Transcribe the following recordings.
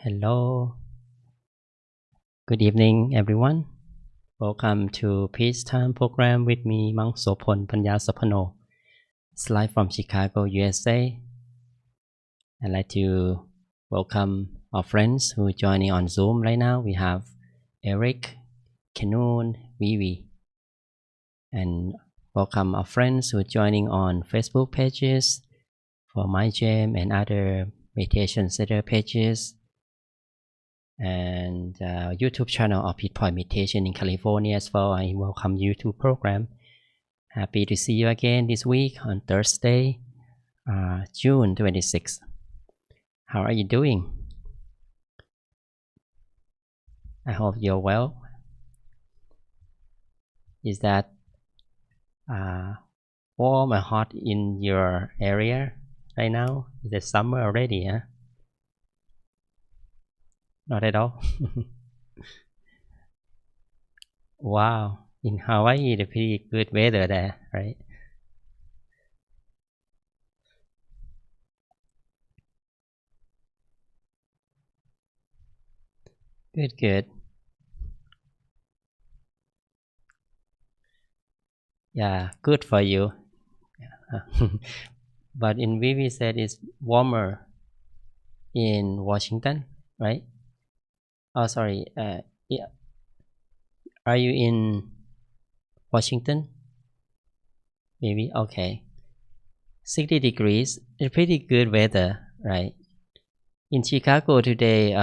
Hello, good evening, everyone. Welcome to Peace Time program with me, Monk Sophon Sophano. It's live from Chicago, USA. I'd like to welcome our friends who are joining on Zoom right now. We have Eric, Kenun, Vivi, and welcome our friends who are joining on Facebook pages for My Jam and other meditation center pages, and YouTube channel of Pitpoint Meditation in California as well. I welcome you to program. Happy to see you again this week on Thursday, June 26th. How are you doing? I hope you're well. Is that warm or hot in your area right now? Is it summer already? Huh? Not at all. Wow, in Hawaii, the pretty good weather there, right? Good. Yeah, good for you. But in Vivi said it's warmer in Washington, right? Oh, sorry. Yeah. Are you in Washington? Maybe. Okay. 60 degrees. It's pretty good weather, right? In Chicago today,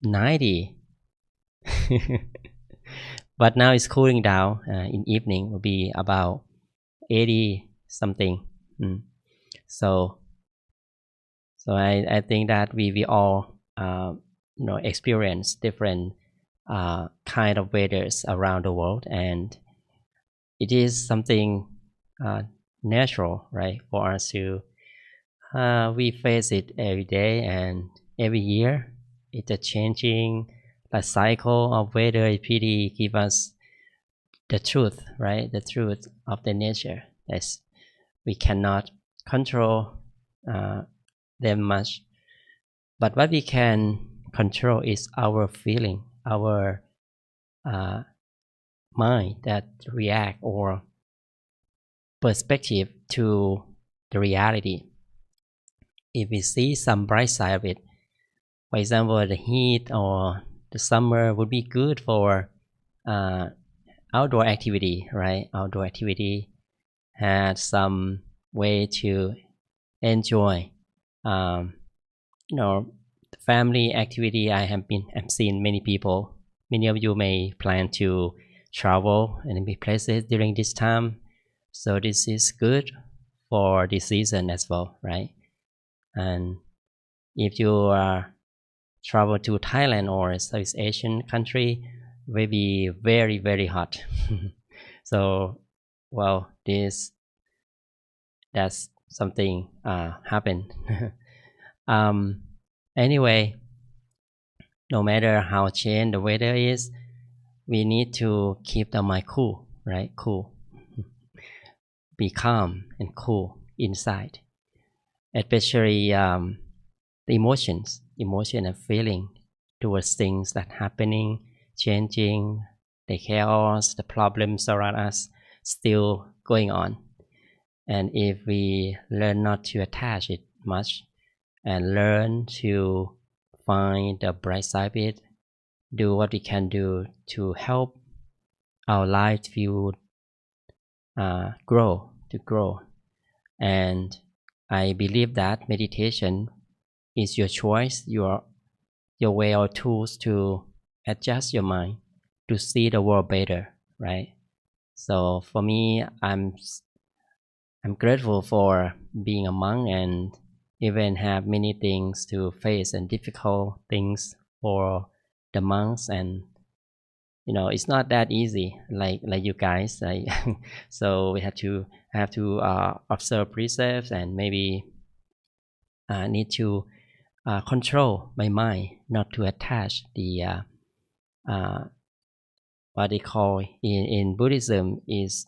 90. But now it's cooling down. In evening will be about 80 something. So I think that we all experience different kind of weathers around the world, and it is something natural, right, for us to we face it every day and every year. It's a changing cycle of weather. It really give us the truth, right? The truth of the nature. Yes, we cannot control them much, but what we can control is our feeling, our mind that react or perspective to the reality. If we see some bright side of it, for example, the heat or the summer would be good for outdoor activity, right? Outdoor activity had some way to enjoy. Um, family activity. I've seen many people. Many of you may plan to travel and many places during this time, so this is good for this season as well, right? And if you travel to Thailand or Southeast Asian country, will be very very hot. So, well, this that's something happened. um, anyway, no matter how change the weather is, we need to keep the mind cool, right? Cool, be calm and cool inside, especially the emotion and feeling towards things that happening, changing, the chaos, the problems around us still going on. And if we learn not to attach it much and learn to find the bright side of it, do what we can do to help our life to grow. And I believe that meditation is your choice, your way or tools to adjust your mind to see the world better, right? So for me, I'm grateful for being a monk and even have many things to face and difficult things for the monks. And it's not that easy like you guys, like so we have to observe precepts and maybe need to control my mind not to attach the uh, what they call in Buddhism is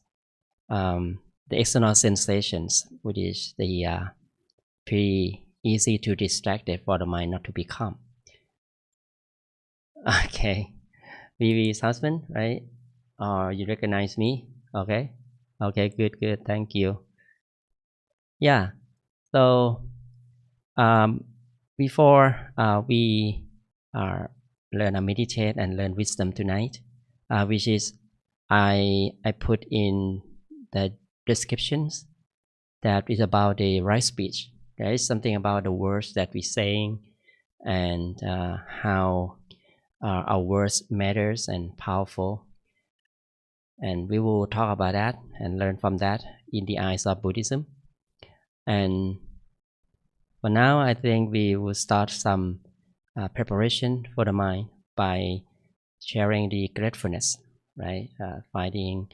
the external sensations, which is the pretty easy to distract it for the mind not to be calm. Okay, Vivi's husband, right? You recognize me? Okay, okay, good, thank you. Yeah, so um, before we learn a meditate and learn wisdom tonight, which is I put in the descriptions that is about the right speech. There is something about the words that we're saying and how our words matters and powerful. And we will talk about that and learn from that in the eyes of Buddhism. And for now, I think we will start some preparation for the mind by sharing the gratefulness, right? Finding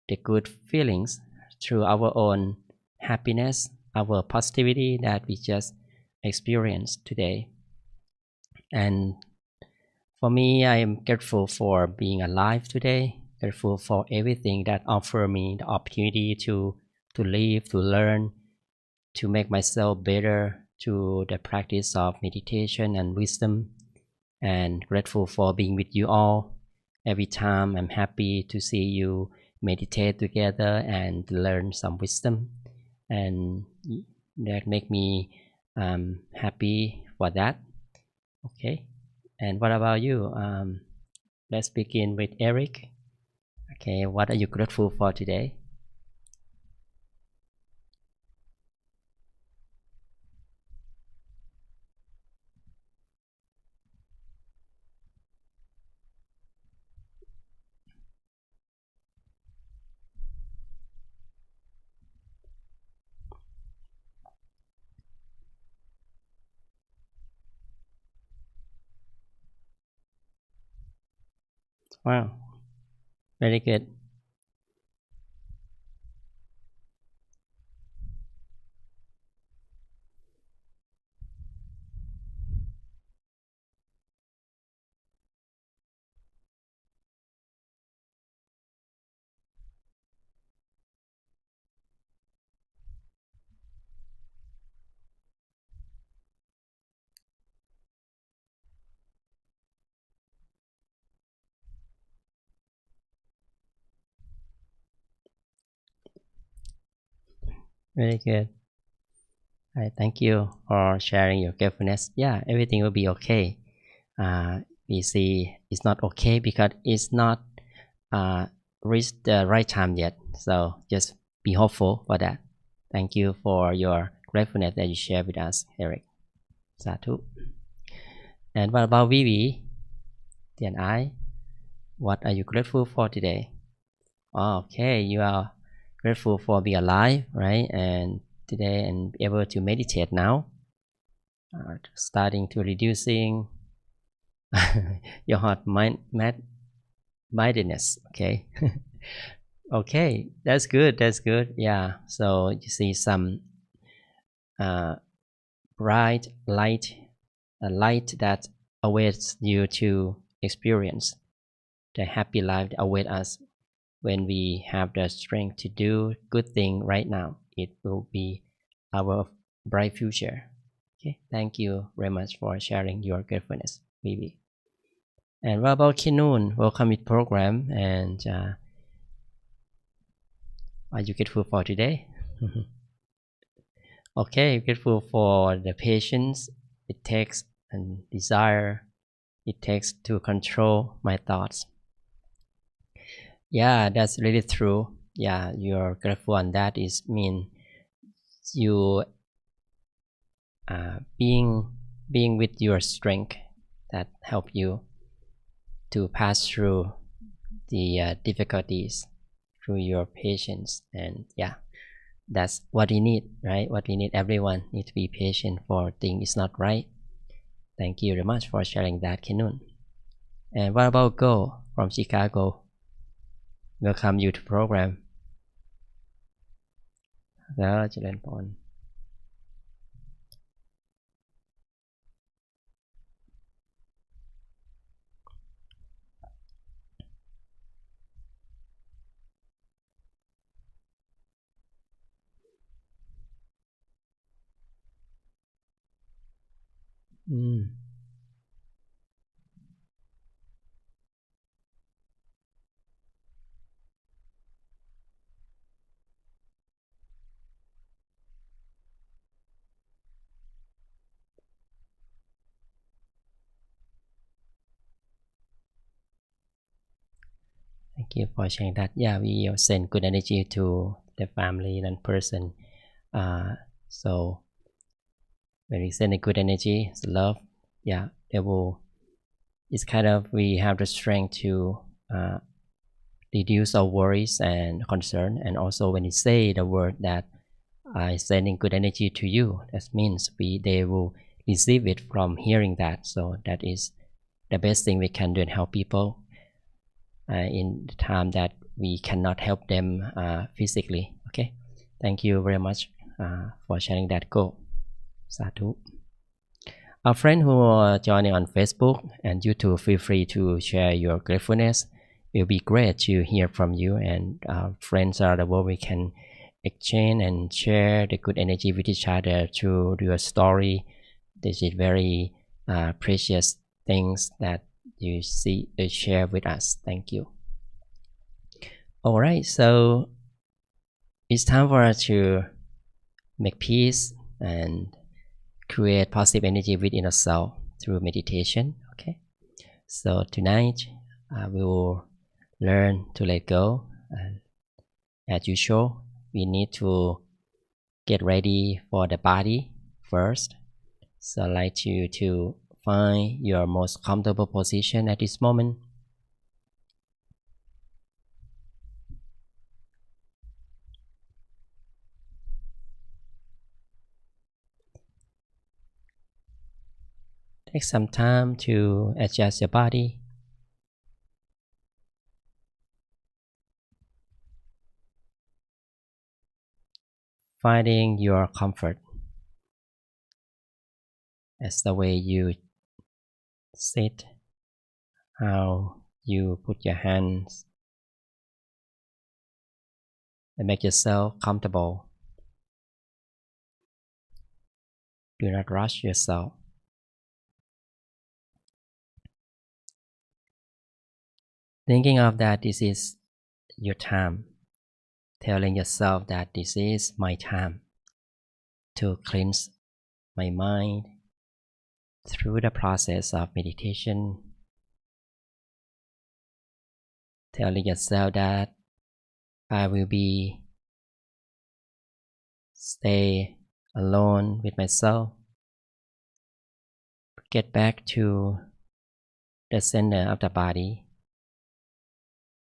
the good feelings through our own happiness, our positivity that we just experienced today. And for me, I am grateful for being alive today, grateful for everything that offer me the opportunity to live, to learn, to make myself better, to the practice of meditation and wisdom, and grateful for being with you all. Every time I'm happy to see you meditate together and learn some wisdom, and that make me happy for that. Okay, and what about you? Let's begin with Eric. Okay, what are you grateful for today? Wow, very good. Very good. Thank you for sharing your gratefulness. Yeah, everything will be okay. We see it's not okay because it's not reached the right time yet. So just be hopeful for that. Thank you for your gratefulness that you share with us, Eric. Sadhu. And what about Vivi and I? What are you grateful for today? Okay, you are grateful for being alive, right? And today and able to meditate now, starting to reducing your heart mindedness. Okay. Okay, that's good. That's good. Yeah. So you see some uh, bright light, a light that awaits you to experience the happy life that awaits us when we have the strength to do good thing right now. It will be our bright future. Okay. Thank you very much for sharing your gratefulness, Vivi. And what about Kinun? Welcome to the program. And are you grateful for today? Okay, grateful for the patience it takes and desire it takes to control my thoughts. Yeah, that's really true. Yeah, you're grateful on that is mean you being with your strength that help you to pass through the difficulties through your patience. And yeah, that's what we need, right? What we need, everyone need to be patient for things is not right. Thank you very much for sharing that, Kinun. And what about Go from Chicago? Welcome you to program. แล้วเจริญพร Thank you for sharing that. Yeah, we send good energy to the family and person. So when we send a good energy, love, yeah, they will. It's kind of we have the strength to reduce our worries and concern. And also when you say the word that I sending good energy to you, that means they will receive it from hearing that. So that is the best thing we can do and help people in the time that we cannot help them physically. Okay, thank you very much for sharing that goal. Sadhu. Our friend who are joining on Facebook and YouTube, feel free to share your gratefulness. It will be great to hear from you, and our friends are the world we can exchange and share the good energy with each other through your story. This is very precious things that you see share with us. Thank you. All right, so it's time for us to make peace and create positive energy within ourselves through meditation. Okay, so tonight we will learn to let go. As usual, we need to get ready for the body first. So I'd like you to find your most comfortable position at this moment. Take some time to adjust your body. Finding your comfort as the way you sit, how you put your hands, and make yourself comfortable. Do not rush yourself. Thinking of that this is your time, telling yourself that this is my time to cleanse my mind through the process of meditation, telling yourself that I will be stay alone with myself, get back to the center of the body,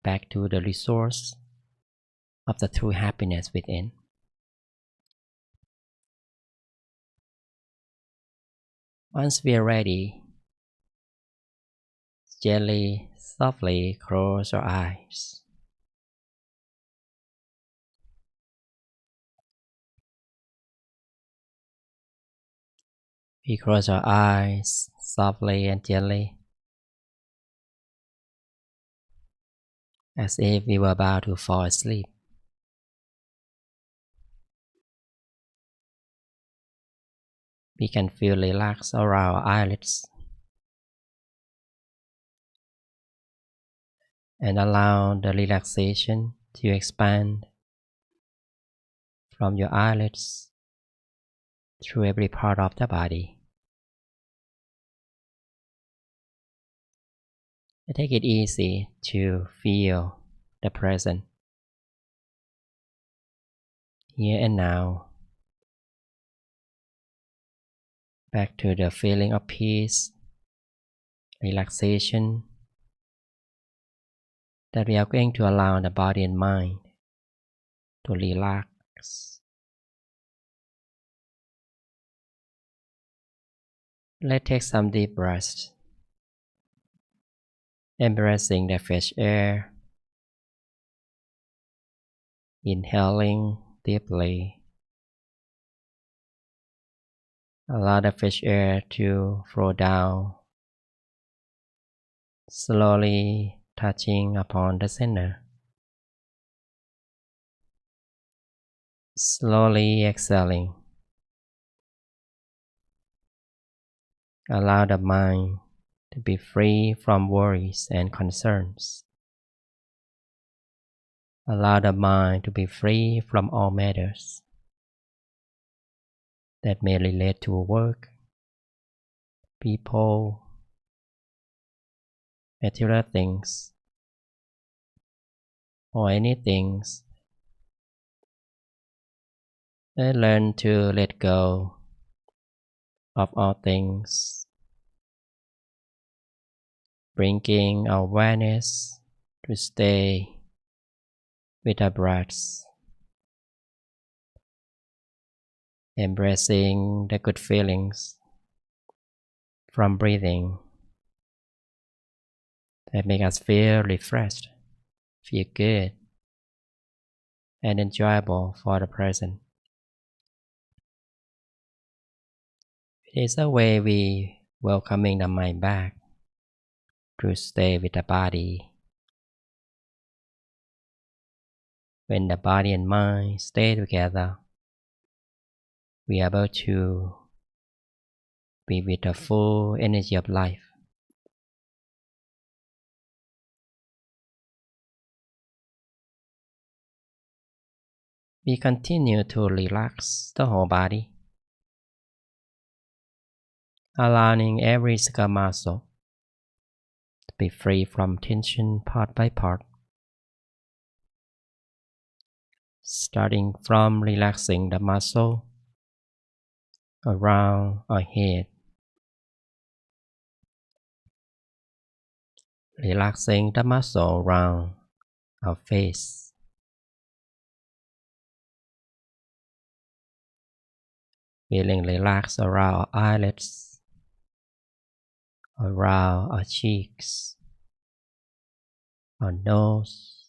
back to the resource of the true happiness within. Once we are ready, gently, softly close your eyes. We close our eyes softly and gently, as if we were about to fall asleep. We can feel relaxed around our eyelids and allow the relaxation to expand from your eyelids through every part of the body. Take it easy to feel the present, here and now, back to the feeling of peace, relaxation, that we are going to allow the body and mind to relax. Let's take some deep breaths, embracing the fresh air, inhaling deeply. Allow the fresh air to flow down, slowly touching upon the center. Slowly exhaling. Allow the mind to be free from worries and concerns. Allow the mind to be free from all matters that may relate to work, people, material things, or anything. And learn to let go of all things, bringing awareness to stay with our breaths, embracing the good feelings from breathing that make us feel refreshed, feel good, and enjoyable for the present. It is a way we welcoming the mind back to stay with the body. When the body and mind stay together, we are able to be with the full energy of life. We continue to relax the whole body, allowing every single muscle to be free from tension part by part. Starting from relaxing the muscle around our head, relaxing the muscle around our face, feeling relaxed around our eyelids, around our cheeks, our nose,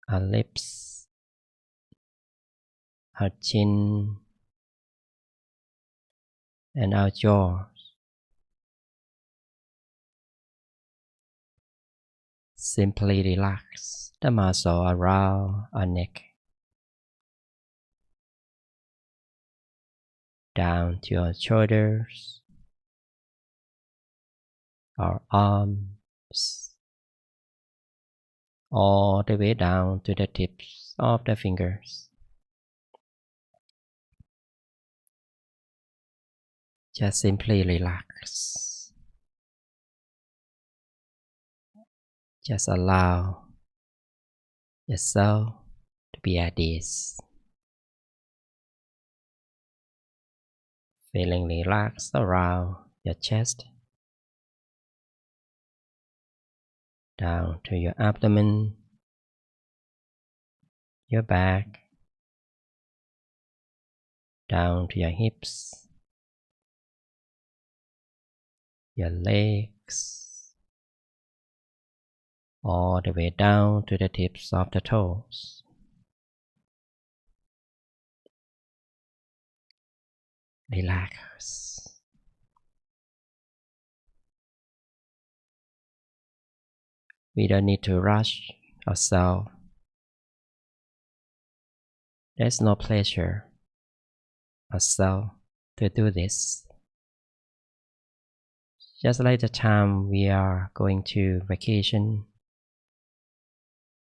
our lips, our chin, and our jaw. Simply relax the muscle around our neck, down to our shoulders, our arms, all the way down to the tips of the fingers. Just simply relax. Just allow yourself to be at ease, feeling relaxed around your chest, down to your abdomen, your back, down to your hips, your legs, all the way down to the tips of the toes. Relax. We don't need to rush ourselves. There's no pleasure ourselves to do this. Just like the time we are going to vacation,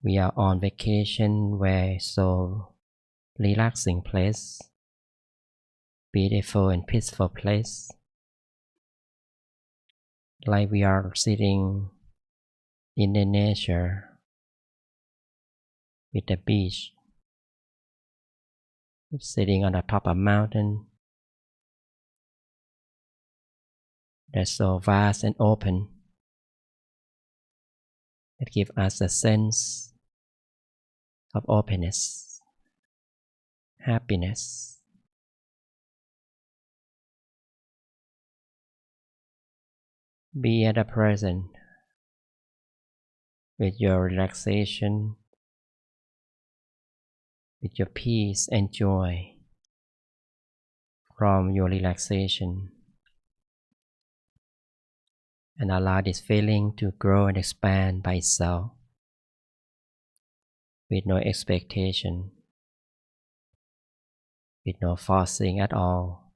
we are on vacation where so relaxing place, beautiful and peaceful place, like we are sitting in the nature with the beach, sitting on the top of a mountain that's so vast and open. It gives us a sense of openness, happiness. Be at the present with your relaxation, with your peace and joy from your relaxation, and allow this feeling to grow and expand by itself with no expectation, with no forcing at all.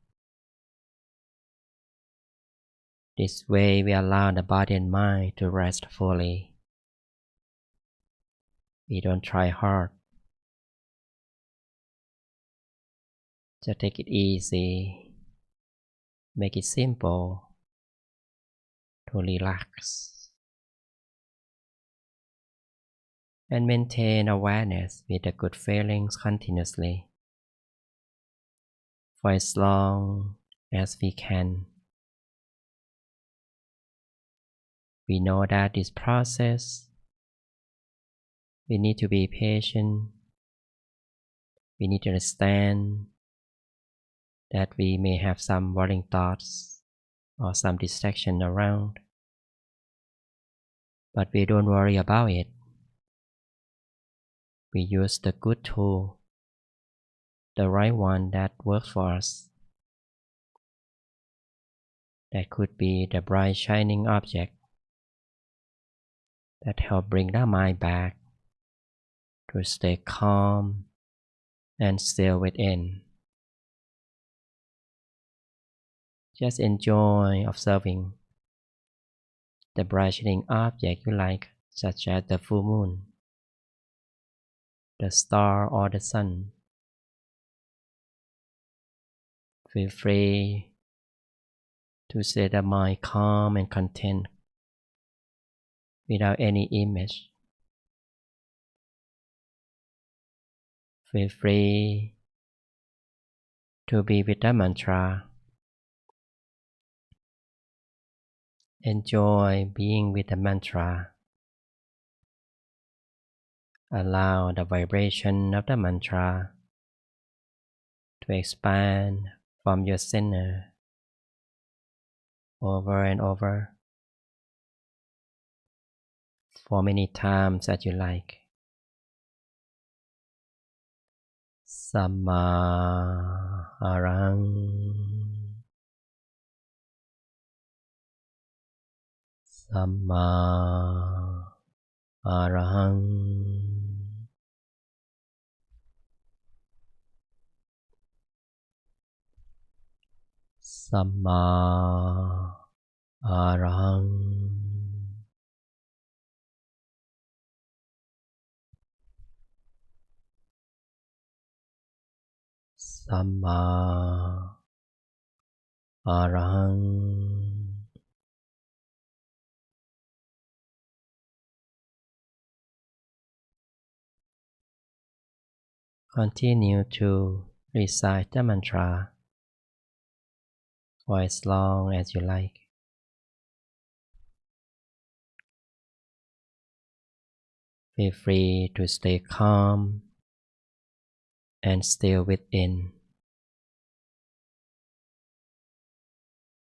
This way we allow the body and mind to rest fully. We don't try hard. Just take it easy. Make it simple to relax. And maintain awareness with the good feelings continuously for as long as we can. We know that this process, we need to be patient. We need to understand that we may have some worrying thoughts or some distraction around, but we don't worry about it. We use the good tool, the right one that works for us. That could be the bright shining object that help bring the mind back to stay calm and still within. Just enjoy observing the bright shining object you like, such as the full moon, the star or the sun. Feel free to set the mind calm and content without any image. Feel free to be with the mantra. Enjoy being with the mantra. Allow the vibration of the mantra to expand from your center over and over for many times that you like. Samma arang, Samma arang, Samma arang. Samma arahang. Continue to recite the mantra for as long as you like. Feel free to stay calm and still within,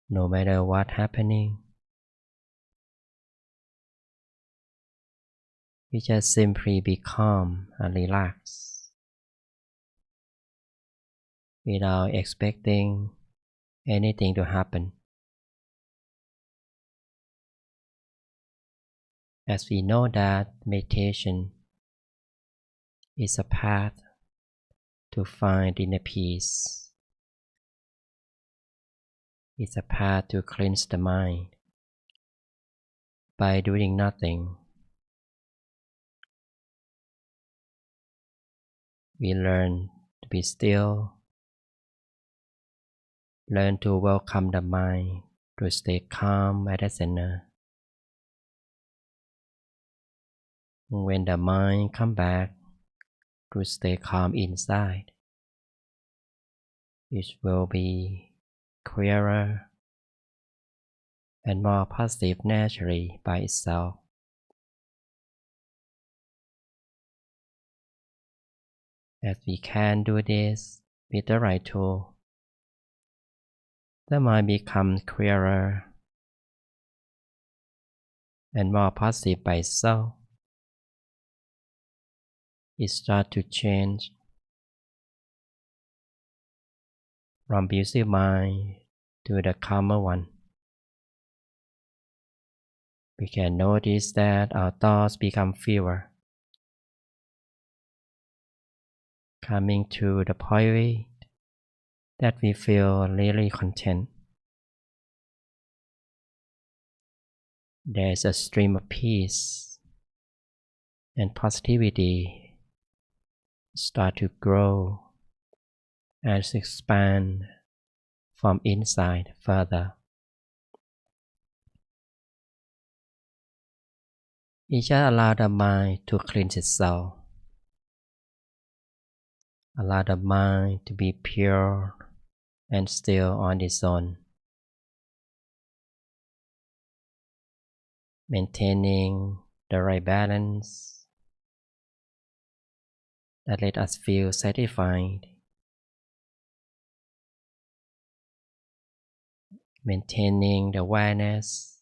no matter what's happening. You just simply be calm and relaxed without expecting anything to happen. As we know that meditation is a path to find inner peace. It's a path to cleanse the mind. By doing nothing, we learn to be still, learn to welcome the mind, to stay calm at the center. When the mind comes back, to stay calm inside. It will be clearer and more positive naturally by itself. As we can do this with the right tool, the mind becomes clearer and more positive by itself. It starts to change from busy mind to the calmer one. We can notice that our thoughts become fewer, coming to the point that we feel really content. There is a stream of peace and positivity start to grow and expand from inside further. We just allow the mind to cleanse itself. Allow the mind to be pure and still on its own, maintaining the right balance that let us feel satisfied, maintaining the awareness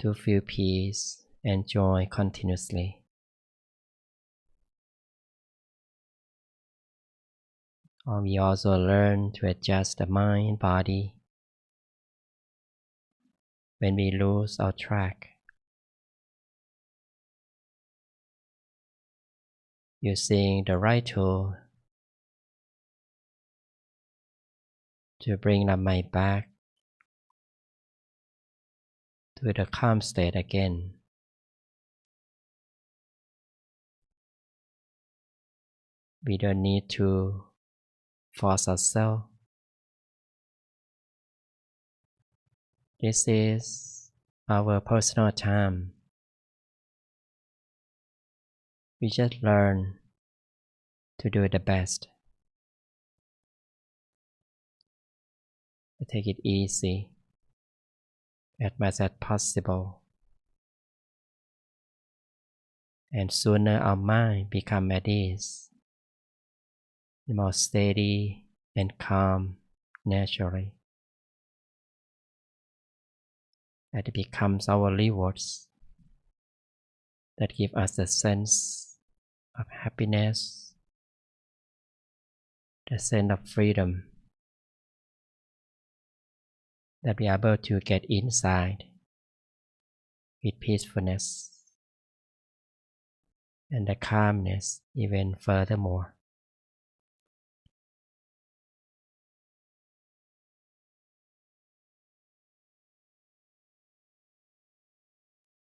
to feel peace and joy continuously. We also learn to adjust the mind and body when we lose our track, using the right tool to bring the mind back to the calm state again. We don't need to force ourselves. This is our personal time. We just learn to do the best. To take it easy as much as possible. And sooner our mind becomes at ease, more steady and calm naturally. And it becomes our rewards that give us a sense of happiness, the sense of freedom that we are able to get inside with peacefulness and the calmness even furthermore.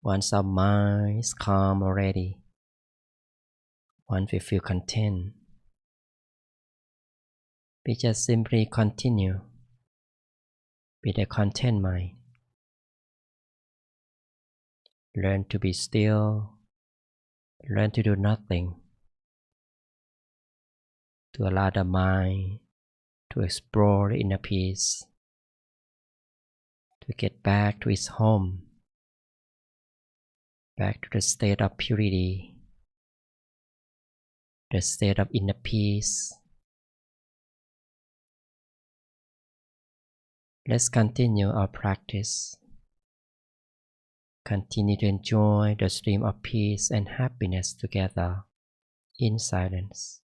Once our mind is calm already, once we feel content, we just simply continue with a content mind. Learn to be still, learn to do nothing, to allow the mind to explore the inner peace, to get back to its home, back to the state of purity, the state of inner peace. Let's continue our practice. Continue to enjoy the stream of peace and happiness together in silence.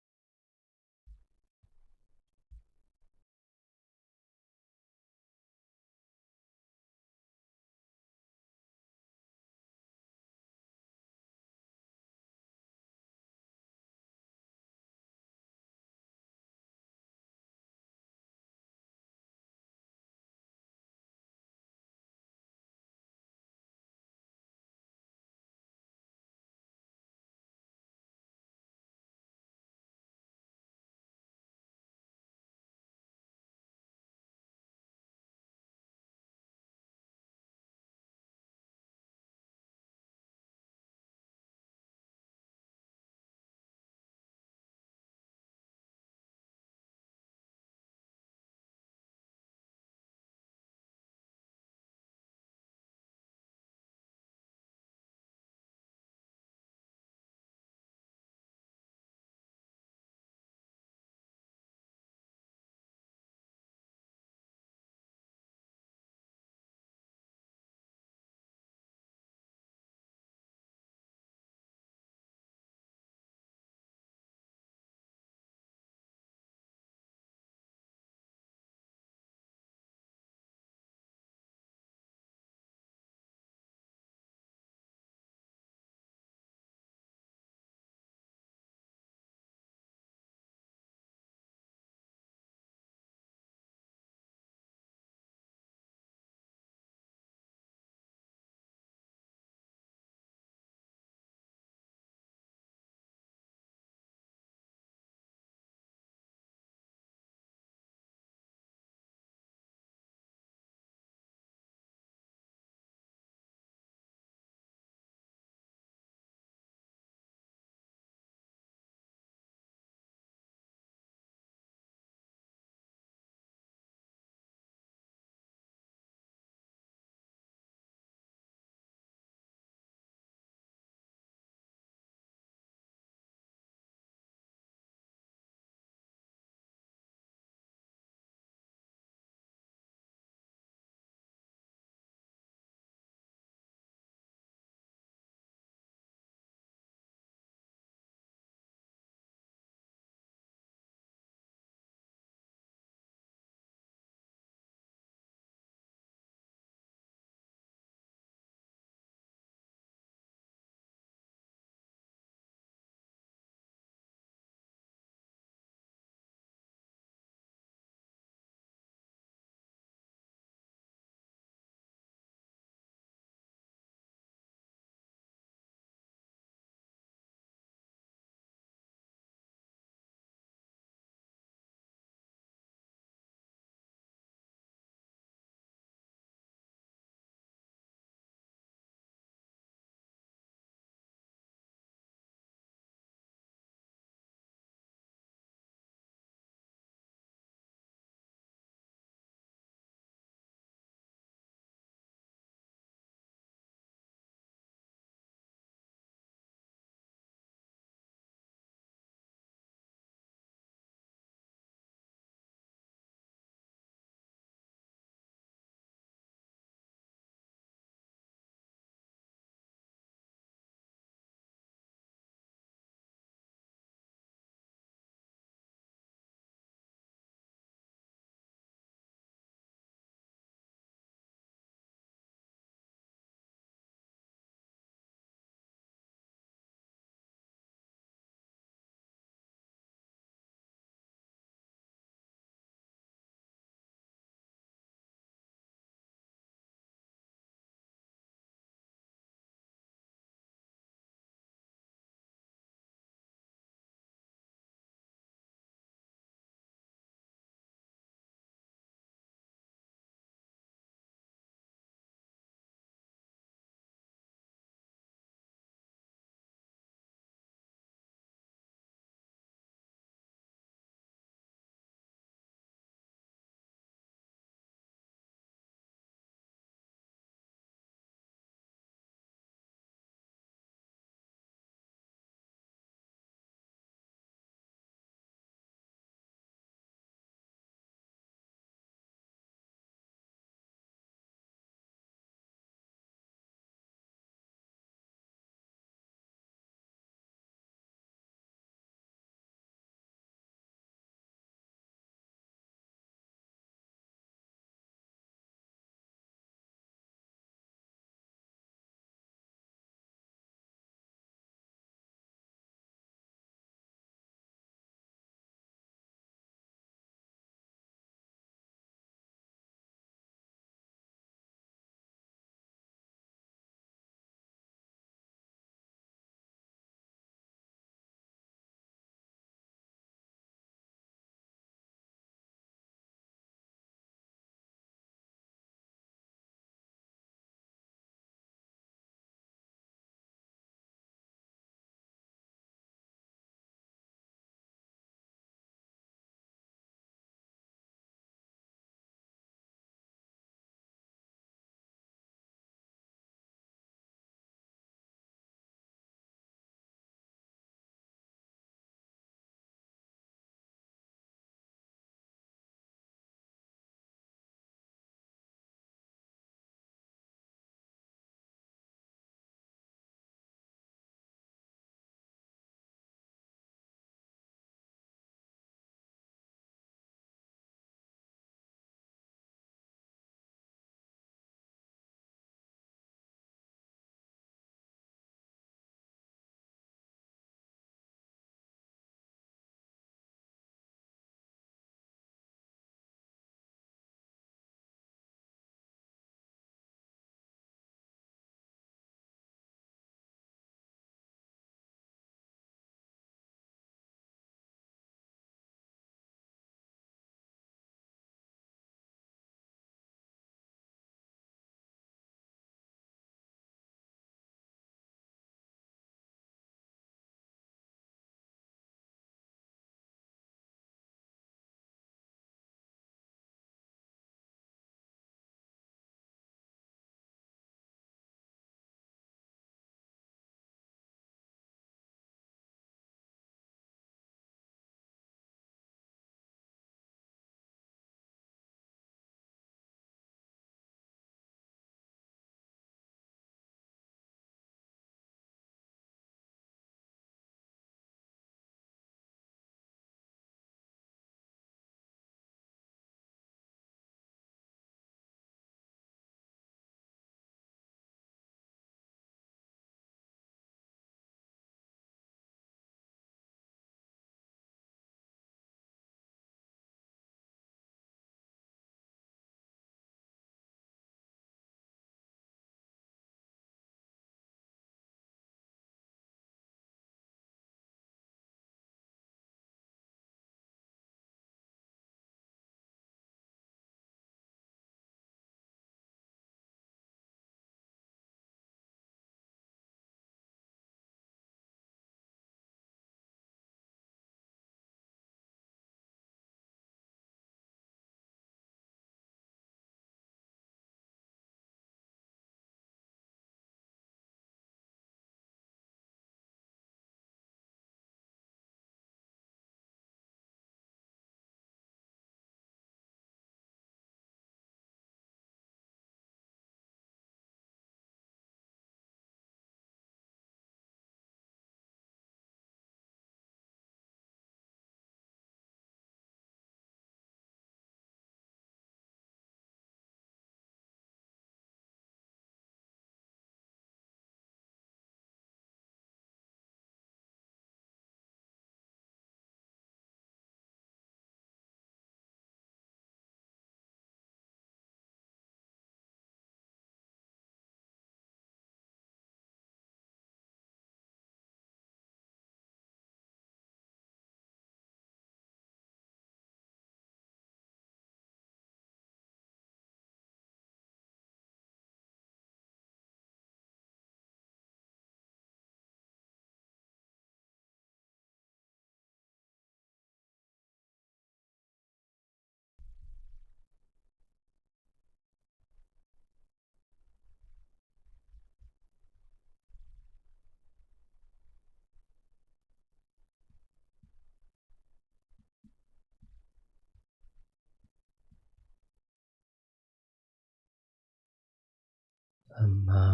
สัมมา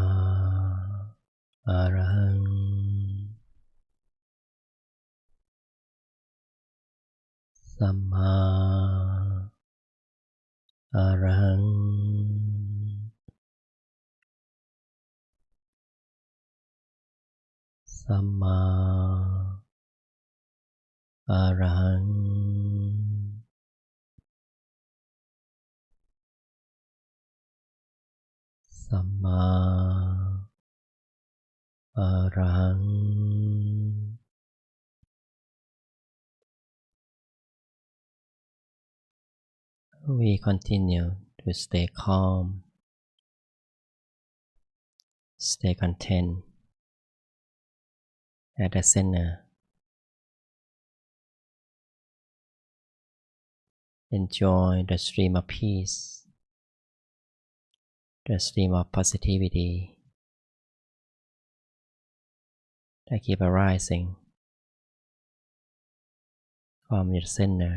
อะระหังสัมมาอะระหังสัมมาอะระหังสัมมาอะระหัง We continue to stay calm, stay content at the center. Enjoy the stream of peace, the stream of positivity that keep arising from your center.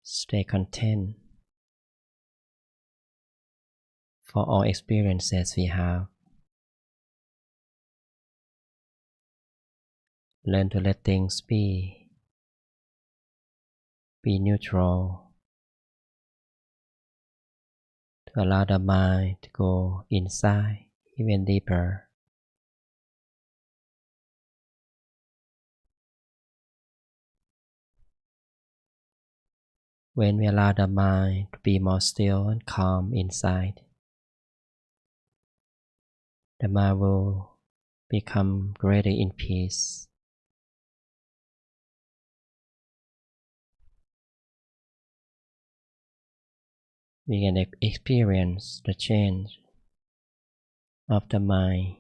Stay content for all experiences we have. Learn to let things be neutral, to allow the mind to go inside even deeper. When we allow the mind to be more still and calm inside, the mind will become greater in peace. We can experience the change of the mind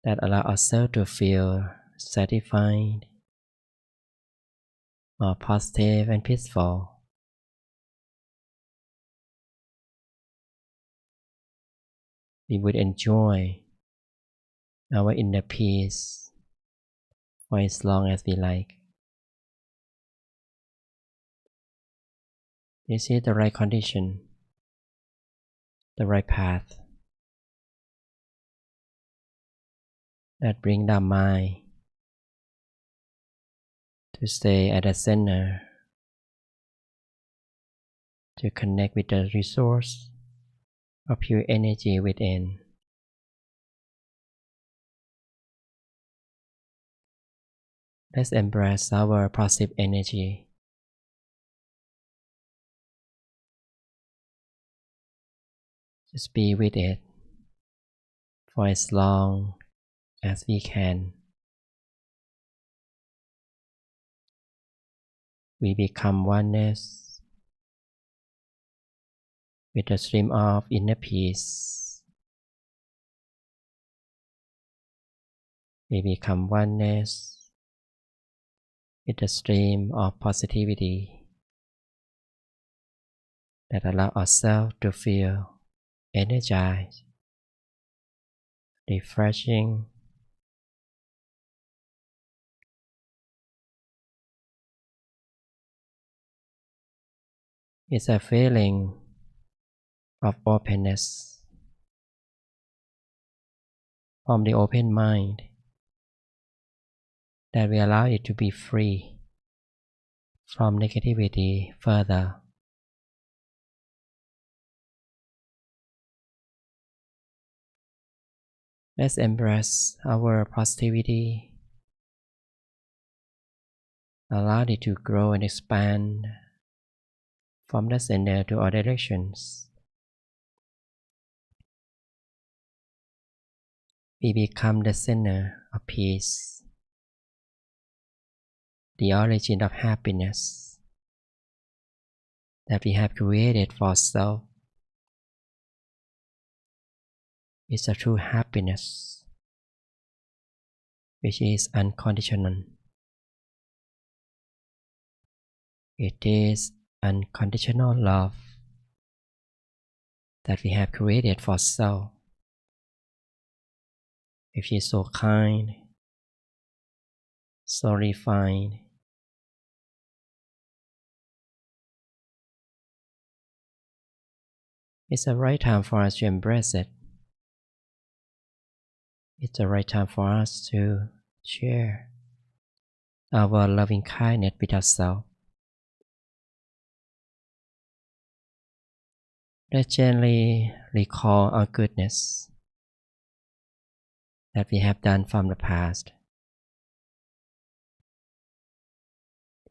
that allow ourselves to feel satisfied, more positive and peaceful. We would enjoy our inner peace for as long as we like. This is the right condition, the right path that bring the mind to stay at the center, to connect with the resource of pure energy within. Let's embrace our positive energy. Just be with it for as long as we can. We become oneness with the stream of inner peace. We become oneness with the stream of positivity that allow ourselves to feel energized, refreshing, it's a feeling of openness from the open mind that we allow it to be free from negativity further. Let's embrace our positivity, allow it to grow and expand from the center to all directions. We become the center of peace, the origin of happiness that we have created for ourselves. It's a true happiness, which is unconditional. It is unconditional love that we have created for ourselves. Which is so kind, so refined, It's the right time for us to embrace it. It's the right time for us to share our loving kindness with ourselves. Let's gently recall our goodness that we have done from the past.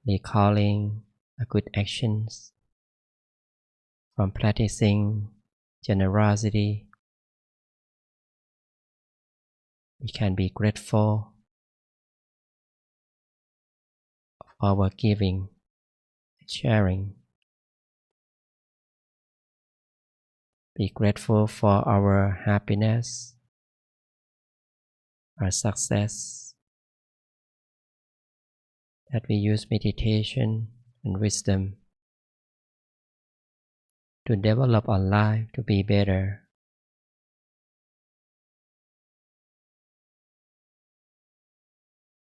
Recalling our good actions from practicing generosity. We can be grateful for our giving and sharing. Be grateful for our happiness, our success, that we use meditation and wisdom to develop our life to be better.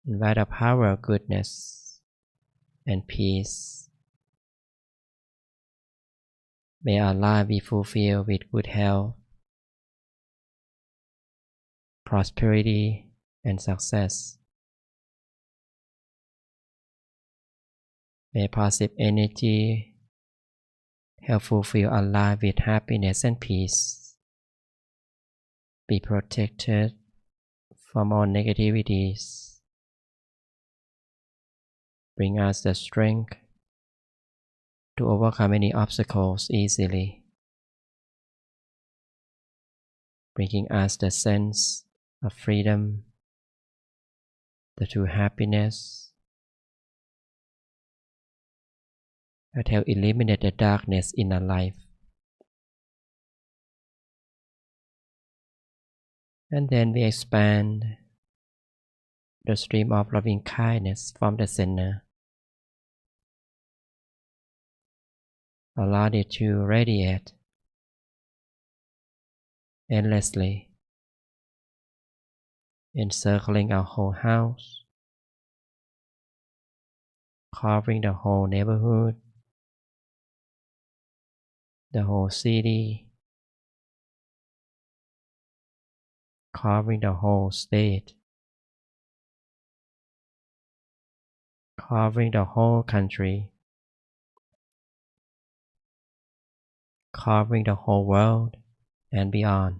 Invite the power of goodness and peace. May our life be fulfilled with good health, prosperity, and success. May positive energy help fulfill our life with happiness and peace. Be protected from all negativities. Bring us the strength to overcome any obstacles easily. Bringing us the sense of freedom, the true happiness that help eliminate the darkness in our life. And then we expand the stream of loving kindness from the center. Allow it to radiate endlessly, encircling our whole house, covering the whole neighborhood, the whole city, covering the whole state, covering the whole country, covering the whole world and beyond.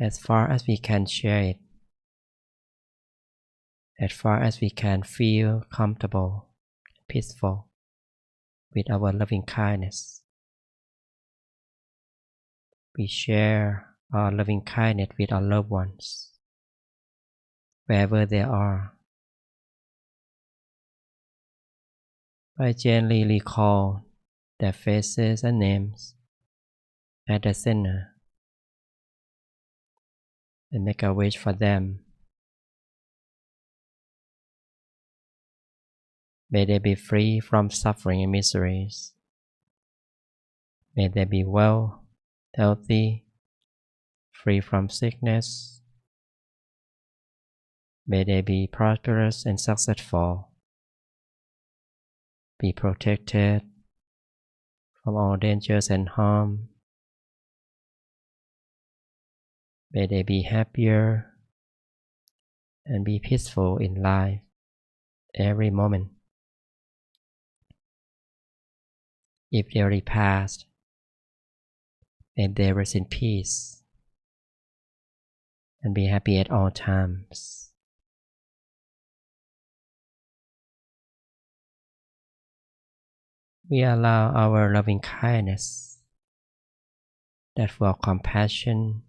As far as we can share it, as far as we can feel comfortable, peaceful with our loving kindness. We share our loving kindness with our loved ones, wherever they are. I gently recall their faces and names at the center and make a wish for them. May they be free from suffering and miseries. May they be well, healthy, free from sickness. May they be prosperous and successful. Be protected from all dangers and harm. May they be happier and be peaceful in life every moment. If they already passed, may they rest in peace and be happy at all times. We allow our loving kindness, that full of compassion,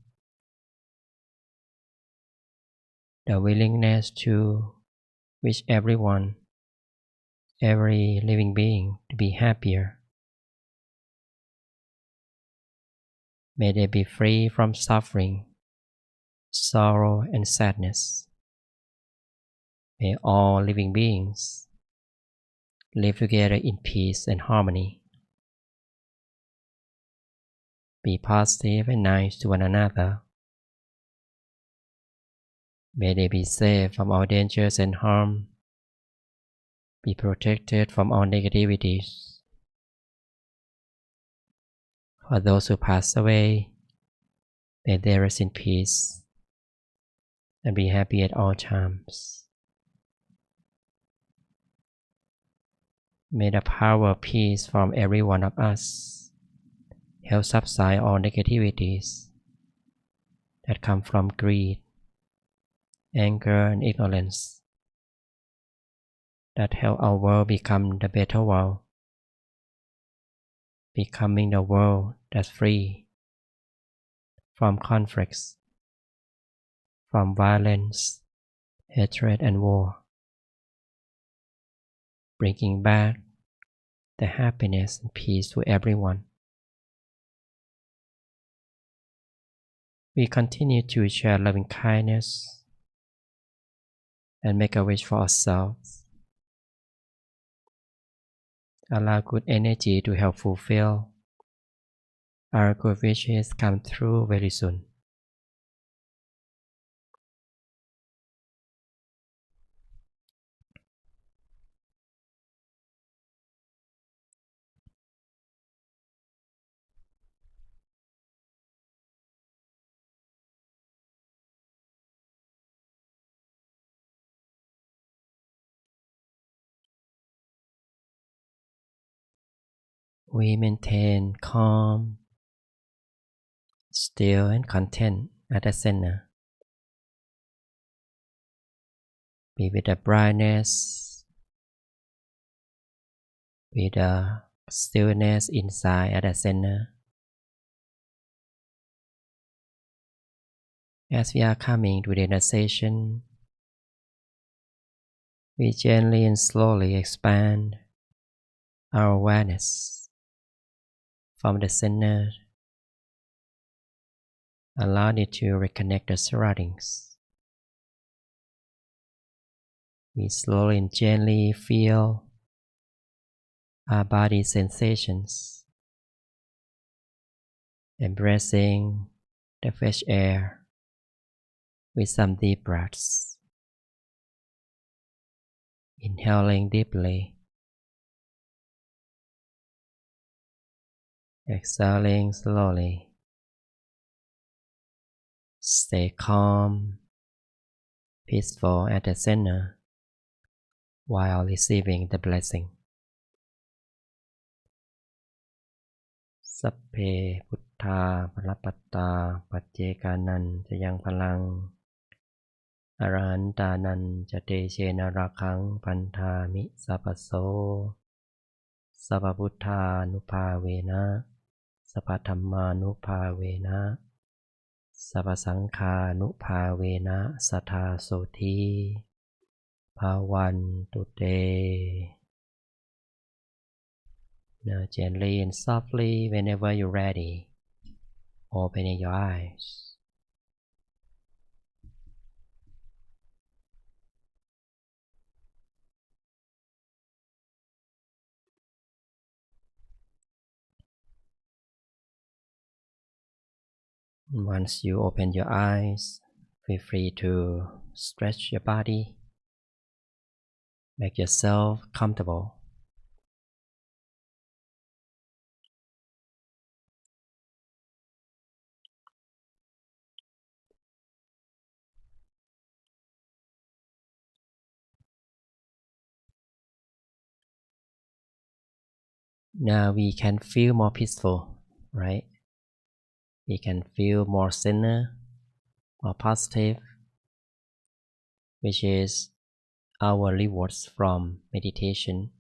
the willingness to wish everyone, every living being to be happier. May they be free from suffering, sorrow, and sadness. May all living beings live together in peace and harmony. Be positive and nice to one another. May they be safe from all dangers and harm. Be protected from all negativities. For those who pass away, may they rest in peace and be happy at all times. May the power of peace from every one of us help subside all negativities that come from greed, anger, and ignorance, that help our world become the better world, becoming the world that's free from conflicts, from violence, hatred, and war, bringing back the happiness and peace to everyone. We continue to share loving kindness and make a wish for ourselves. Allow good energy to help fulfill our good wishes come true very soon. We maintain calm, still, and content at the center. Be with the brightness, with the stillness inside at the center. As we are coming to the realization, we gently and slowly expand our awareness from the center, allow it to reconnect the surroundings. We slowly and gently feel our body sensations, embracing the fresh air with some deep breaths. Inhaling deeply, exhaling slowly. Stay calm, peaceful at the center while receiving the blessing. Sapphe Buddha Palapatta Pacchekanan Jayang Palang Arahantanan Jate Chena Rakang Pantami Sapaso Sapabuddha Nupavena Sapathamma Nupavena Sapasangkha Nupavena Satha Soti Pavan Tutte. Now gently and softly, whenever you're ready, opening your eyes. Once you open your eyes, feel free to stretch your body. Make yourself comfortable. Now we can feel more peaceful, right? We can feel more centered, more positive, which is our rewards from meditation.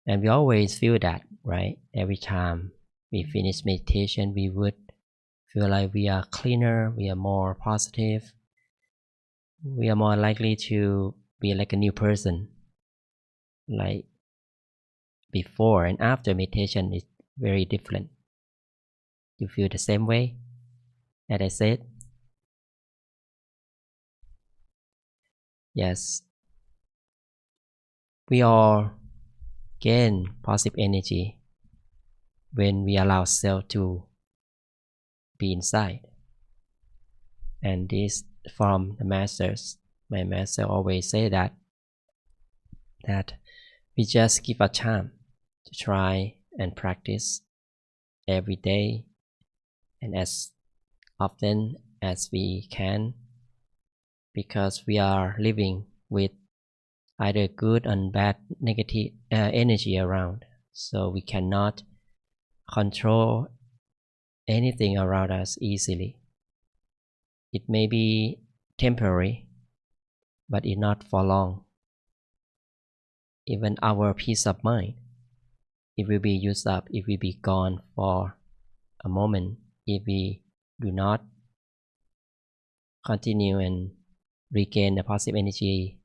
And we always feel that, right? Every time we finish meditation, we would feel like we are cleaner, we are more positive, we are more likely to be like a new person. Like before and after meditation is very different. You feel the same way, as I said? Yes. We all gain positive energy when we allow ourselves to be inside. And this from the masters. My master always say that we just give a time to try and practice every day and as often as we can, because we are living with either good and bad negative energy around, so we cannot control anything around us easily. It may be temporary, but it's not for long. Even our peace of mind, it will be used up, it will be gone for a moment if we do not continue and regain the positive energy.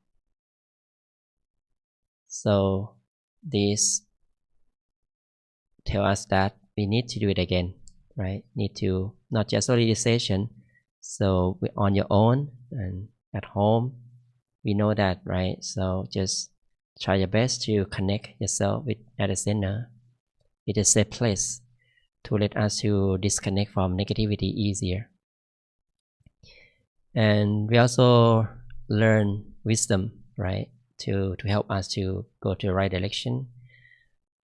So this tell us that we need to do it again, right? Need to not just solidization. So on your own and at home, we know that, right? So just try your best to connect yourself with at the center. It is a safe place to let us to disconnect from negativity easier. And we also learn wisdom, right? To help us to go to the right direction.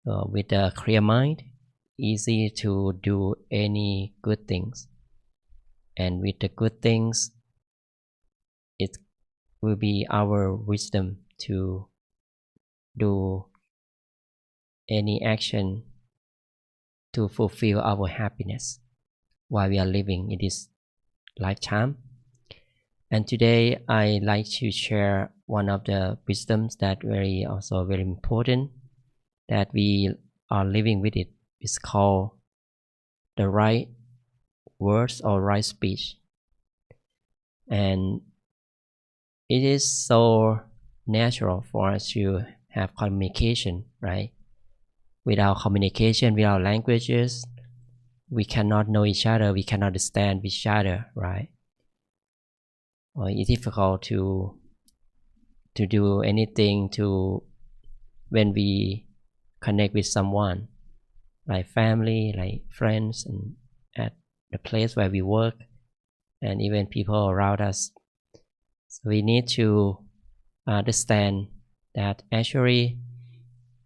With a clear mind, easy to do any good things. And with the good things, it will be our wisdom to do any action to fulfill our happiness while we are living in this lifetime. And today I like to share one of the wisdoms that also very important that we are living with it. It's called the right words or right speech. And it is so natural for us to have communication, right? Without communication, without languages, we cannot know each other, we cannot understand each other, right? Or it's difficult to do anything when we connect with someone, like family, like friends, and at the place where we work, and even people around us. So we need to understand that actually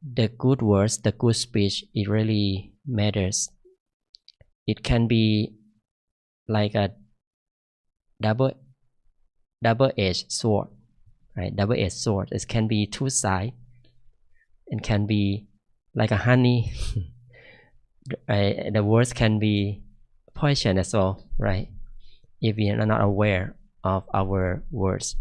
the good words, the good speech, it really matters. It can be like a double-edged sword, right? Double-edged sword. It can be two sides. It can be like a honey. Right? The words can be poison as well, right? If we are not aware of our words.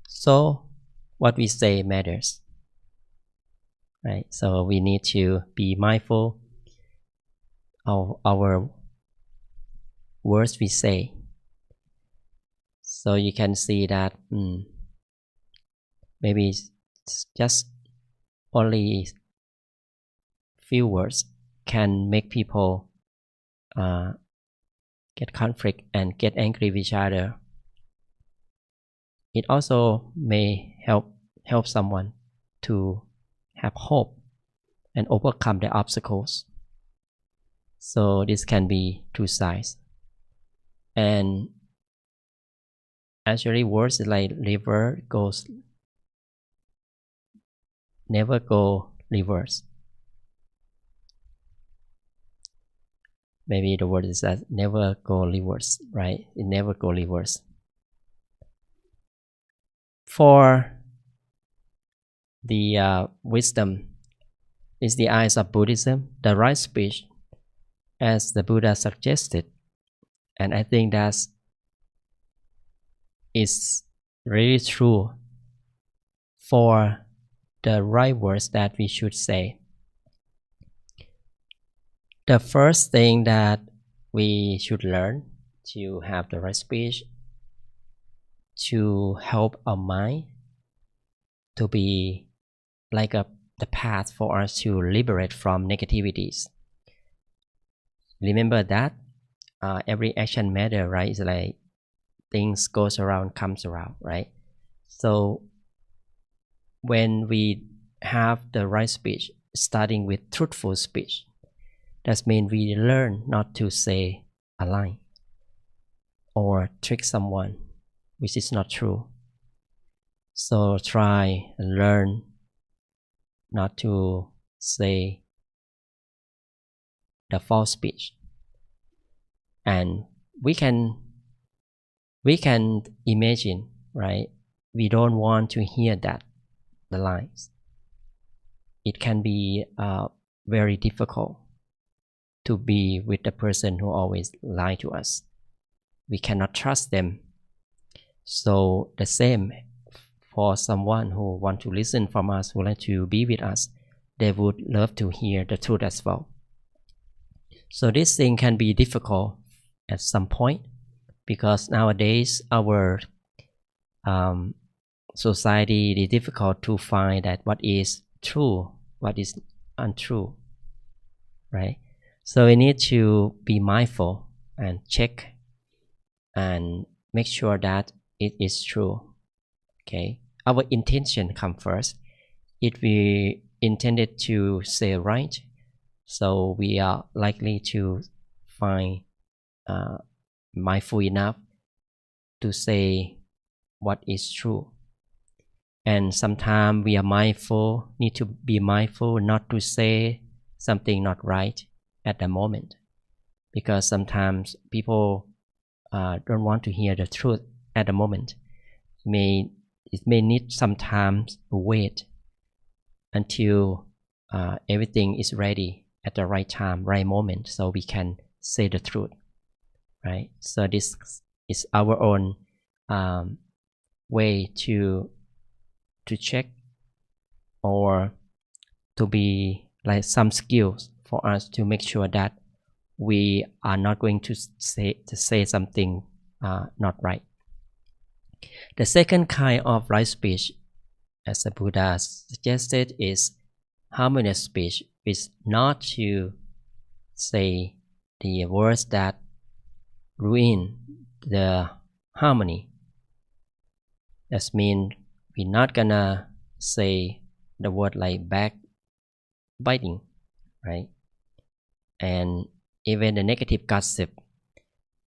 So what we say matters, right? So we need to be mindful of our words we say. So you can see that maybe just only few words can make people get conflict and get angry with each other. It also may help someone to have hope and overcome the obstacles. So this can be two sides. And actually words like river goes never go reverse. Maybe the word is that never go reverse, right? It never go reverse. For the wisdom is the eyes of Buddhism, the right speech, as the Buddha suggested. And I think that is really true for the right words that we should say. The first thing that we should learn to have the right speech, to help our mind to be like the path for us to liberate from negativities. Remember that every action matter, right? It's like things goes around, comes around, right? So when we have the right speech, starting with truthful speech, that means we learn not to say a lie. or trick someone, which is not true. So try and learn not to say the false speech. And we can imagine, right? We don't want to hear that, the lies. It can be very difficult to be with the person who always lie to us. We cannot trust them. So the same for someone who want to listen from us, who like to be with us, they would love to hear the truth as well. So this thing can be difficult at some point, because nowadays our society, it is difficult to find that what is true, what is untrue, right? So we need to be mindful and check and make sure that it is true. Okay, our intention comes first. If we intended to say right, so we are likely to find mindful enough to say what is true. And sometimes we are need to be mindful not to say something not right at the moment, because sometimes people don't want to hear the truth at the moment. It may need sometimes wait until everything is ready at the right time, right moment, so we can say the truth, right? So this is our own way to check, or to be like some skills for us to make sure that we are not going to say something not right. The second kind of right speech, as the Buddha suggested, is harmonious speech, is not to say the words that ruin the harmony. That means we're not gonna say the word like backbiting, right? And even the negative gossip,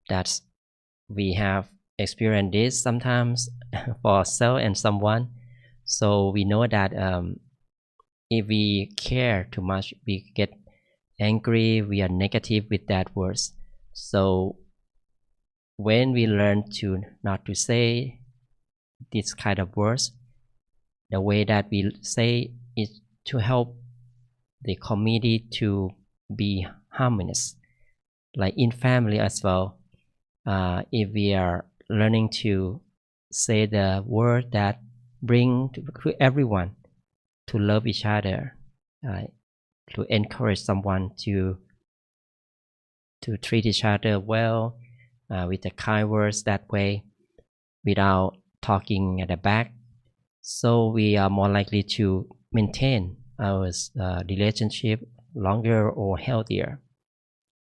that we have experienced this sometimes for ourselves and someone. So we know that if we care too much, we get angry, we are negative with that words. So when we learn to not to say this kind of words, the way that we say is to help the community to be harmonious, like in family as well. If we are learning to say the word that bring to everyone to love each other, to encourage someone to treat each other well, with the kind words, that way, without talking at the back. So we are more likely to maintain our relationship longer or healthier,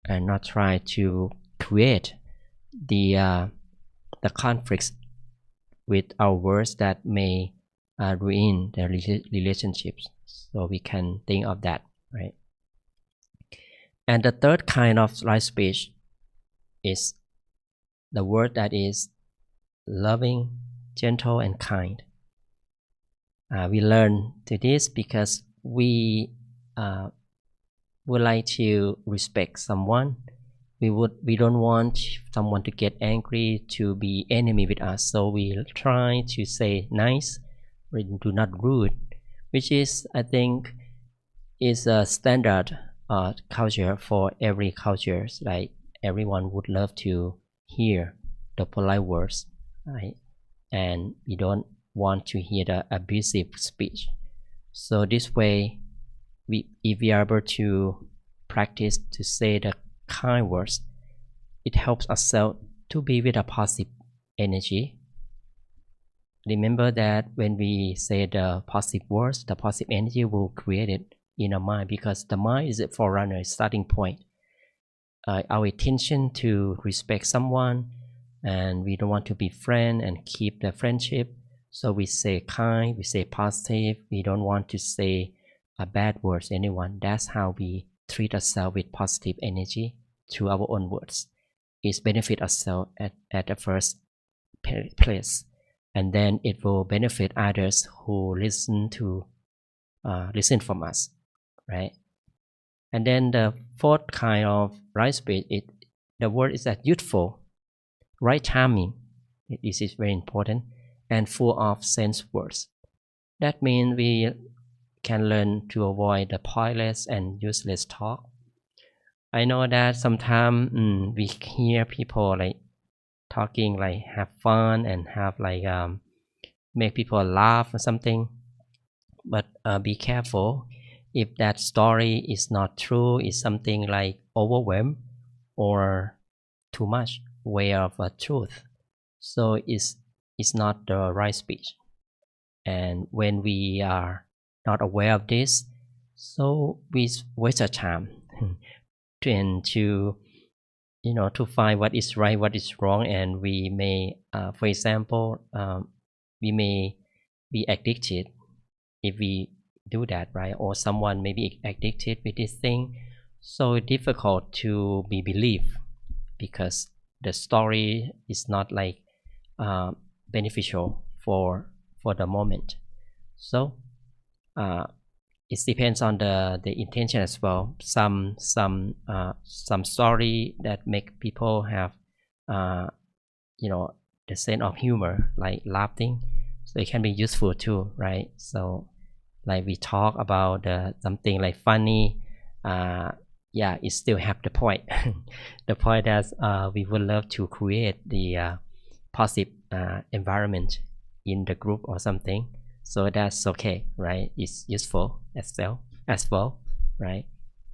and not try to create the conflicts with our words that may ruin the relationships. So we can think of that, right? And the third kind of right speech is the word that is loving, gentle, and kind. We learn to this because we would like to respect someone. We don't want someone to get angry, to be enemy with us. So we try to say nice, we do not rude, which is, I think, is a standard culture for every culture. Like everyone would love to hear the polite words, right? And we don't want to hear the abusive speech. So this way, if we are able to practice to say the kind words, it helps ourselves to be with a positive energy. Remember that when we say the positive words, the positive energy will create it in our mind, because the mind is a forerunner, starting point. Our intention to respect someone, and we don't want to be friends and keep the friendship. So we say kind, we say positive. We don't want to say bad words to anyone. That's how we treat ourselves with positive energy through our own words. is benefit ourselves at the first place, and then it will benefit others who listen from us, right? And then the fourth kind of right speech, the word is that youthful, right timing. This is very important, and full of sense words. That means we can learn to avoid the pointless and useless talk. I know that sometimes we hear people like talking like have fun and have like make people laugh or something, but be careful if that story is not true, is something like overwhelm or too much way of truth. So it's not the right speech. And when we are not aware of this, so we waste our time to to find what is right, what is wrong, and we may, for example, we may be addicted if we do that, right? Or someone may be addicted with this thing, so difficult to be believed because the story is not like beneficial for the moment. So it depends on the intention as well. Some story that make people have the sense of humor, like laughing, so it can be useful too, right? So like we talk about something like funny, yeah, it still have the point. The point that we would love to create the positive environment in the group or something, so that's okay, right? It's useful as well, right?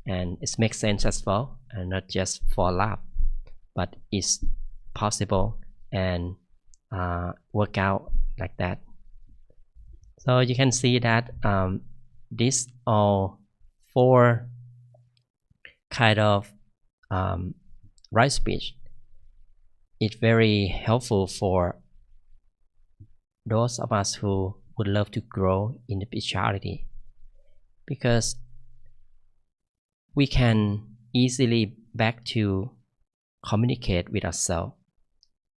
And it makes sense as well, and not just for laugh, but it's possible and work out like that. So you can see that these all four kind of right speech is very helpful for those of us who would love to grow in the spirituality, because we can easily back to communicate with ourselves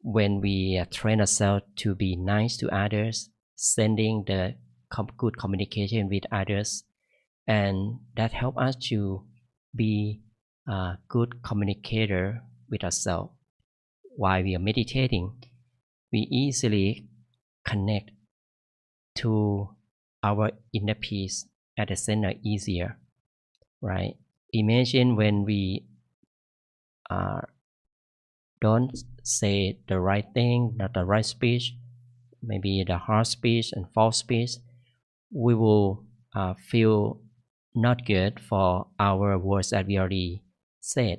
when we train ourselves to be nice to others, sending the good communication with others, and that help us to be a good communicator with ourselves. While we are meditating, we easily connect to our inner peace at the center easier, right? Imagine when we don't say the right thing, not the right speech, maybe the hard speech and false speech, we will feel not good for our words that we already said.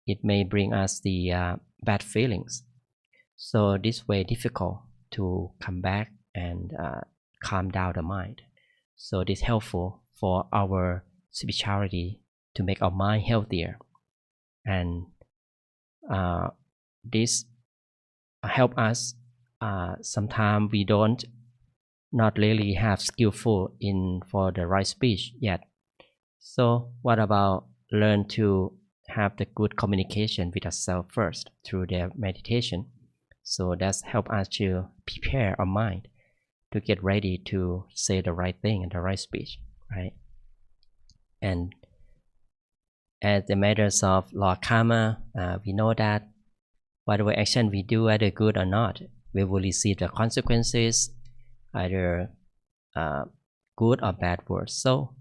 It may bring us the bad feelings. So this way difficult to come back and calm down the mind. So this helpful for our spirituality to make our mind healthier, and this help us. Sometimes we don't not really have skillful in for the right speech yet. So what about learn to have the good communication with ourselves first through the meditation? So that's help us to prepare our mind to get ready to say the right thing and the right speech, right? And as the matters of law karma, we know that whatever action we do, either good or not, we will receive the consequences, either good or bad words. So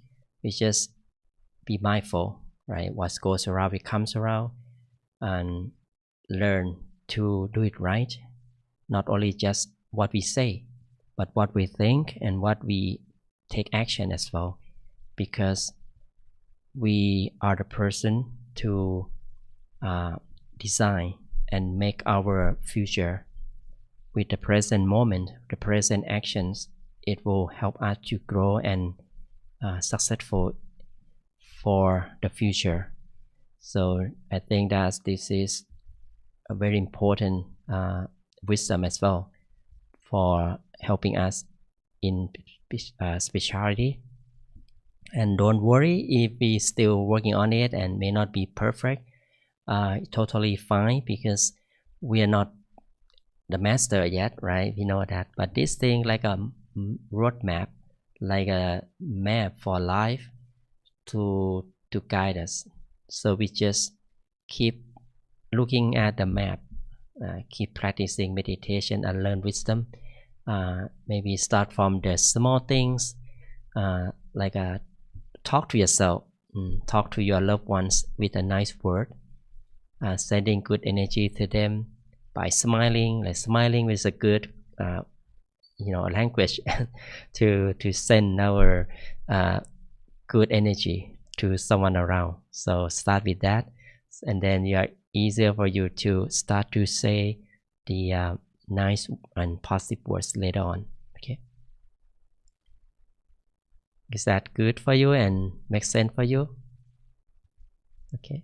we just be mindful, right? What goes around, it comes around, and learn to do it right. Not only just what we say, but what we think and what we take action as well, because we are the person to design and make our future with the present moment, the present actions. It will help us to grow and successful for the future. So I think that this is a very important wisdom as well for helping us in spirituality. And don't worry if we still working on it and may not be perfect, totally fine because we are not the master yet, right? We know that, but this thing like a roadmap, like a map for life to guide us. So we just keep looking at the map, keep practicing meditation and learn wisdom. Maybe start from the small things, like talk to yourself, talk to your loved ones with a nice word, sending good energy to them by smiling. Like smiling is a good, language to send our good energy to someone around. So start with that, and then you are easier for you to start to say the nice and positive words later on. Okay, is that good for you and makes sense for you? Okay,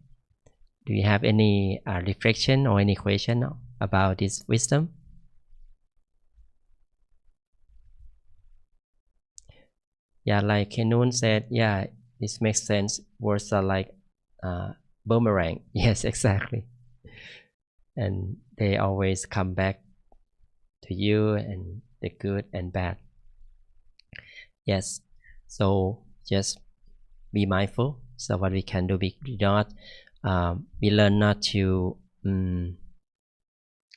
do you have any reflection or any question about this wisdom? Yeah, like Kenun said, yeah, this makes sense. Words are like boomerang. Yes, exactly. And they always come back to you, and the good and bad. Yes. So just be mindful. So what we can do, we learn not to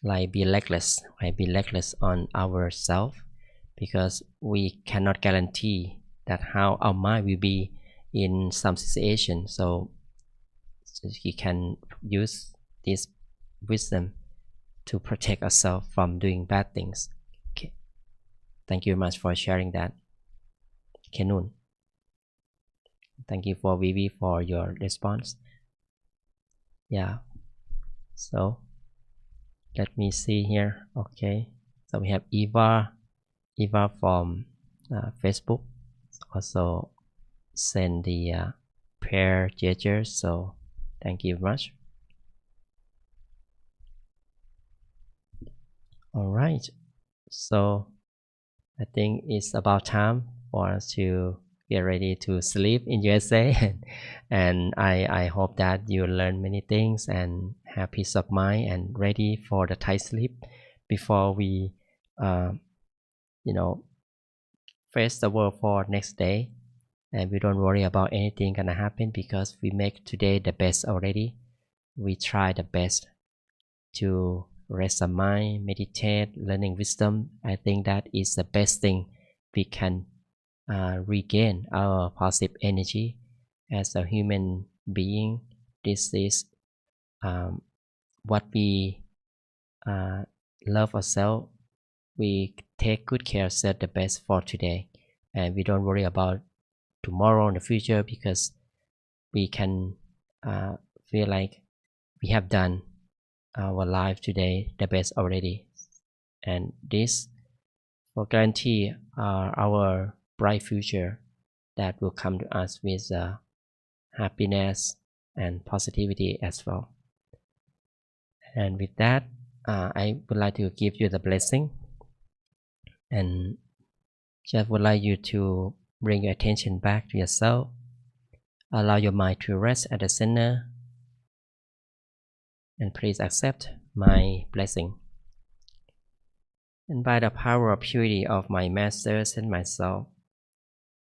like be reckless, right? Be reckless on ourselves, because we cannot guarantee that how our mind will be in some situation. So we can use this wisdom to protect ourselves from doing bad things. Okay. Thank you very much for sharing that, Kenun. Thank you for Vivi for your response. Yeah. So let me see here. Okay. So we have Eva from Facebook also send the prayer gestures. So thank you very much. All right. So I think it's about time for us to get ready to sleep in USA. And I hope that you learn many things and have peace of mind and ready for the tight sleep before we, uh, face the world for next day. And we don't worry about anything gonna happen because we make today the best already. We try the best to rest our mind, meditate, learning wisdom. I think that is the best thing we can regain our positive energy as a human being. This is what we love ourselves. We take good care, set the best for today, and we don't worry about tomorrow in the future because we can feel like we have done our life today the best already, and this will guarantee our bright future that will come to us with happiness and positivity as well. And with that, I would like to give you the blessing, and just would like you to bring your attention back to yourself. Allow your mind to rest at the center, and please accept my blessing. And by the power of purity of my masters and myself,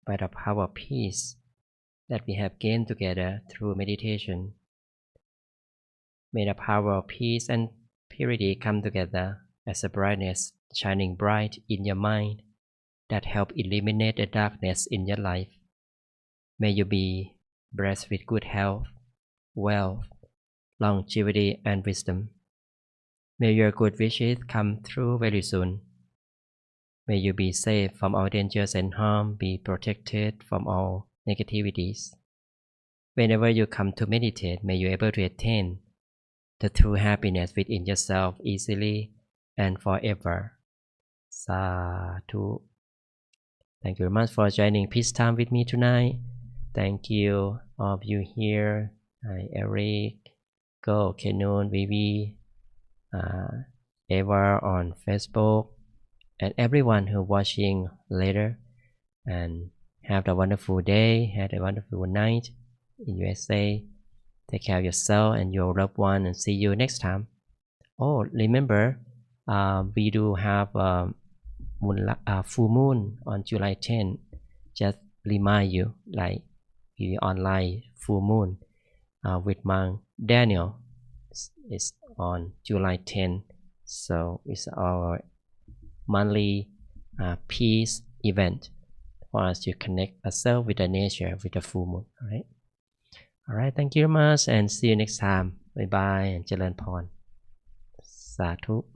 by the power of peace that we have gained together through meditation, may the power of peace and purity come together as a brightness shining bright in your mind that help eliminate the darkness in your life. May you be blessed with good health, wealth, longevity, and wisdom. May your good wishes come true very soon. May you be safe from all dangers and harm, be protected from all negativities. Whenever you come to meditate, may you be able to attain the true happiness within yourself easily and forever. Sadhu. Thank you very much for joining Peace Time with me tonight. Thank you, all of you here. Hi, Eric, Go, Kenun, Vivi, Eva on Facebook, and everyone who watching later. And have a wonderful day, have a wonderful night in USA. Take care of yourself and your loved one, and see you next time. Oh, remember, we do have full moon on July 10. Just remind you, like the online full moon with Monk Daniel is on July 10. So it's our monthly peace event for us to connect ourselves with the nature with the full moon. All right. Thank you very much, and see you next time. Bye bye, and เจริญพร สาธุ